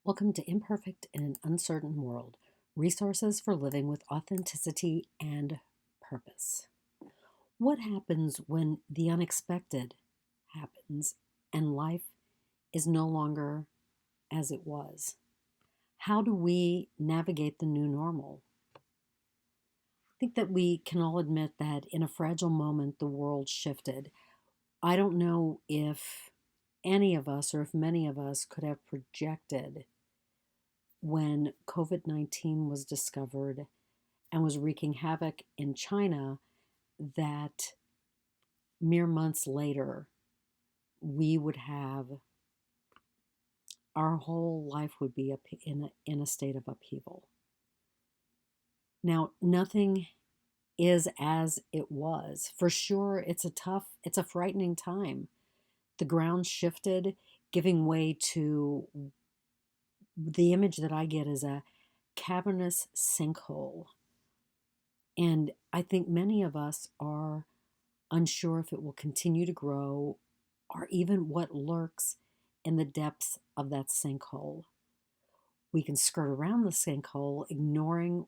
Welcome to Imperfect in an Uncertain World, resources for living with authenticity and purpose. What happens when the unexpected happens and life is no longer as it was? How do we navigate the new normal? I think that we can all admit that in a fragile moment, the world shifted. I don't know if any of us or if many of us could have projected when COVID 19 was discovered and was wreaking havoc in China, that mere months later, we would have our whole life would be in a state of upheaval. Now, nothing is as it was. For sure, it's a frightening time. The ground shifted, giving way to the image that I get is a cavernous sinkhole. And I think many of us are unsure if it will continue to grow or even what lurks in the depths of that sinkhole. We can skirt around the sinkhole, ignoring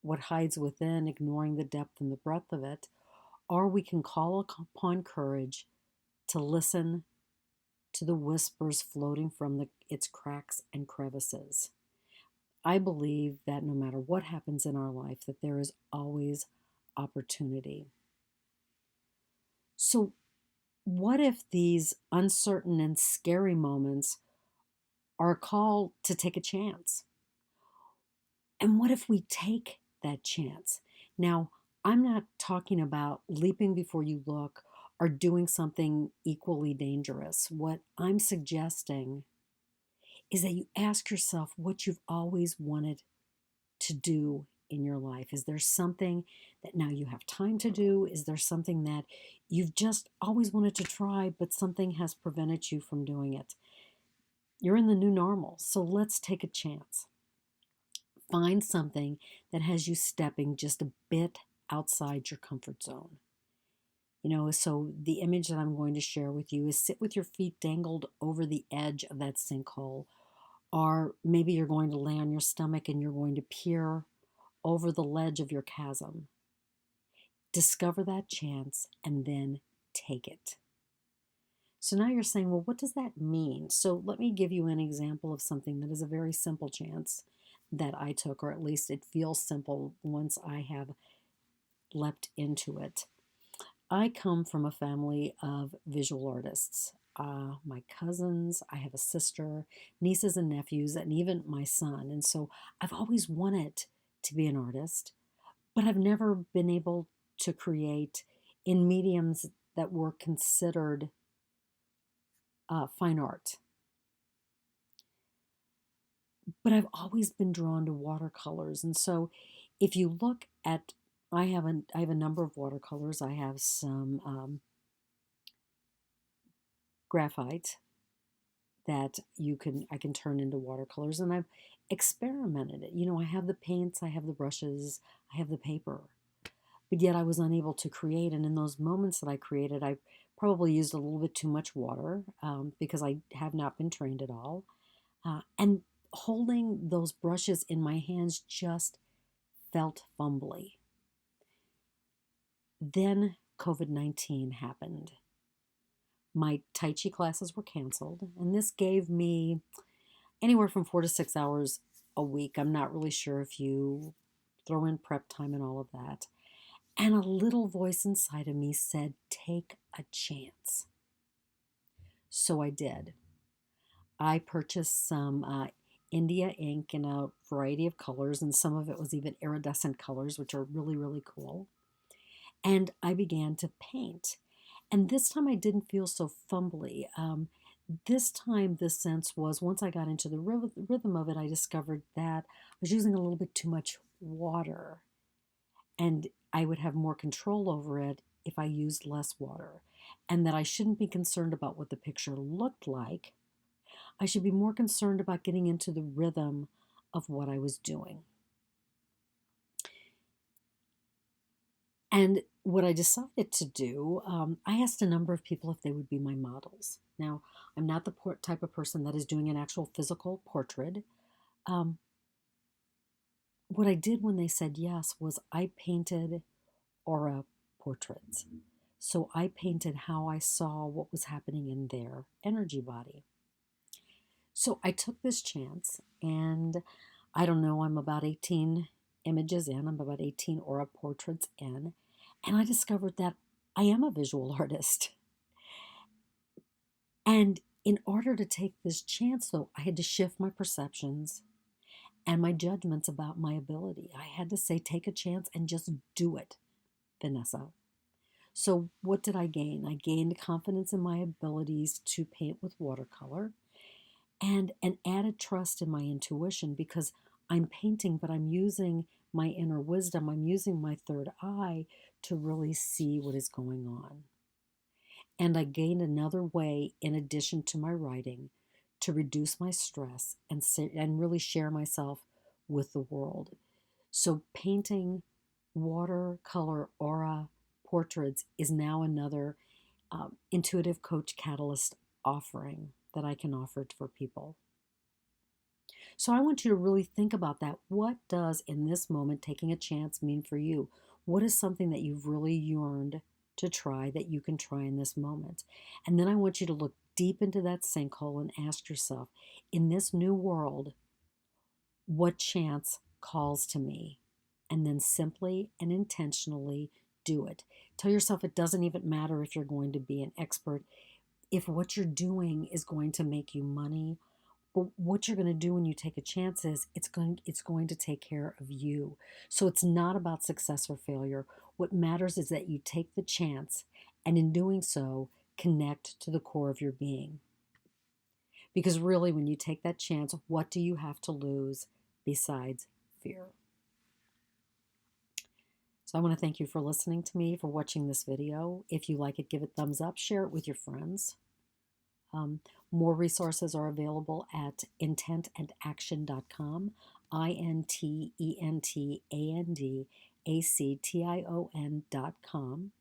what hides within, ignoring the depth and the breadth of it, or we can call upon courage to listen to the whispers floating from its cracks and crevices. I believe that no matter what happens in our life, that there is always opportunity. So, what if these uncertain and scary moments are a call to take a chance? And what if we take that chance? Now, I'm not talking about leaping before you look or doing something equally dangerous. What I'm suggesting is that you ask yourself what you've always wanted to do in your life. Is there something that now you have time to do? Is there something that you've just always wanted to try, but something has prevented you from doing it? You're in the new normal, so let's take a chance. Find something that has you stepping just a bit outside your comfort zone. So the image that I'm going to share with you is sit with your feet dangled over the edge of that sinkhole, or maybe you're going to lay on your stomach and you're going to peer over the ledge of your chasm. Discover that chance and then take it. So now you're saying, well, what does that mean? So let me give you an example of something that is a very simple chance that I took, or at least it feels simple once I have leapt into it. I come from a family of visual artists. My cousins, I have a sister, nieces and nephews, and even my son. And so I've always wanted to be an artist, but I've never been able to create in mediums that were considered fine art. But I've always been drawn to watercolors. And so if you look at, I have a number of watercolors. I have some graphite that I can turn into watercolors, and I've experimented it. I have the paints, I have the brushes, I have the paper, but yet I was unable to create. And in those moments that I created, I probably used a little bit too much water because I have not been trained at all. And holding those brushes in my hands just felt fumbly. Then COVID 19 happened. My Tai Chi classes were canceled, and this gave me anywhere from 4 to 6 hours a week. I'm not really sure if you throw in prep time and all of that. And a little voice inside of me said, take a chance. So I did. I purchased some India ink in a variety of colors, and some of it was even iridescent colors, which are really, really cool. And I began to paint. And this time I didn't feel so fumbly. This time, the sense was once I got into the rhythm of it, I discovered that I was using a little bit too much water, and I would have more control over it if I used less water, and that I shouldn't be concerned about what the picture looked like. I should be more concerned about getting into the rhythm of what I was doing. And what I decided to do, I asked a number of people if they would be my models. Now, I'm not the type of person that is doing an actual physical portrait. Um, what I did when they said yes was I painted aura portraits. So I painted how I saw what was happening in their energy body. So I took this chance, and I don't know, I'm about 18 images in, I'm about 18 aura portraits in, and I discovered that I am a visual artist. And in order to take this chance, though, I had to shift my perceptions and my judgments about my ability. I had to say, take a chance and just do it, Vanessa. So, what did I gain? I gained confidence in my abilities to paint with watercolor and an added trust in my intuition because I'm painting, but I'm using my inner wisdom. I'm using my third eye to really see what is going on. And I gained another way, in addition to my writing, to reduce my stress and really share myself with the world. So, painting watercolor aura portraits is now another intuitive coach catalyst offering that I can offer for people. So I want you to really think about that. What does, in this moment, taking a chance mean for you? What is something that you've really yearned to try that you can try in this moment? And then I want you to look deep into that sinkhole and ask yourself, in this new world, what chance calls to me? And then simply and intentionally do it. Tell yourself it doesn't even matter if you're going to be an expert, if what you're doing is going to make you money. But what you're going to do when you take a chance is it's going to take care of you. So it's not about success or failure. What matters is that you take the chance, and in doing so, connect to the core of your being. Because really, when you take that chance, what do you have to lose besides fear? So I want to thank you for listening to me, for watching this video. If you like it, give it a thumbs up, share it with your friends. More resources are available at intentandaction.com, intentandaction.com.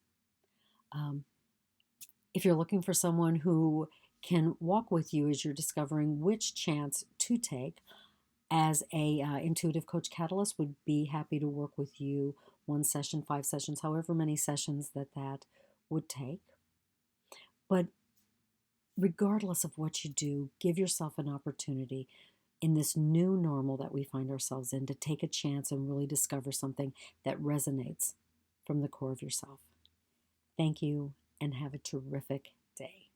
If you're looking for someone who can walk with you as you're discovering which chance to take, as a intuitive coach catalyst, would be happy to work with you 1 session, 5 sessions, however many sessions that would take. But regardless of what you do, give yourself an opportunity in this new normal that we find ourselves in to take a chance and really discover something that resonates from the core of yourself. Thank you and have a terrific day.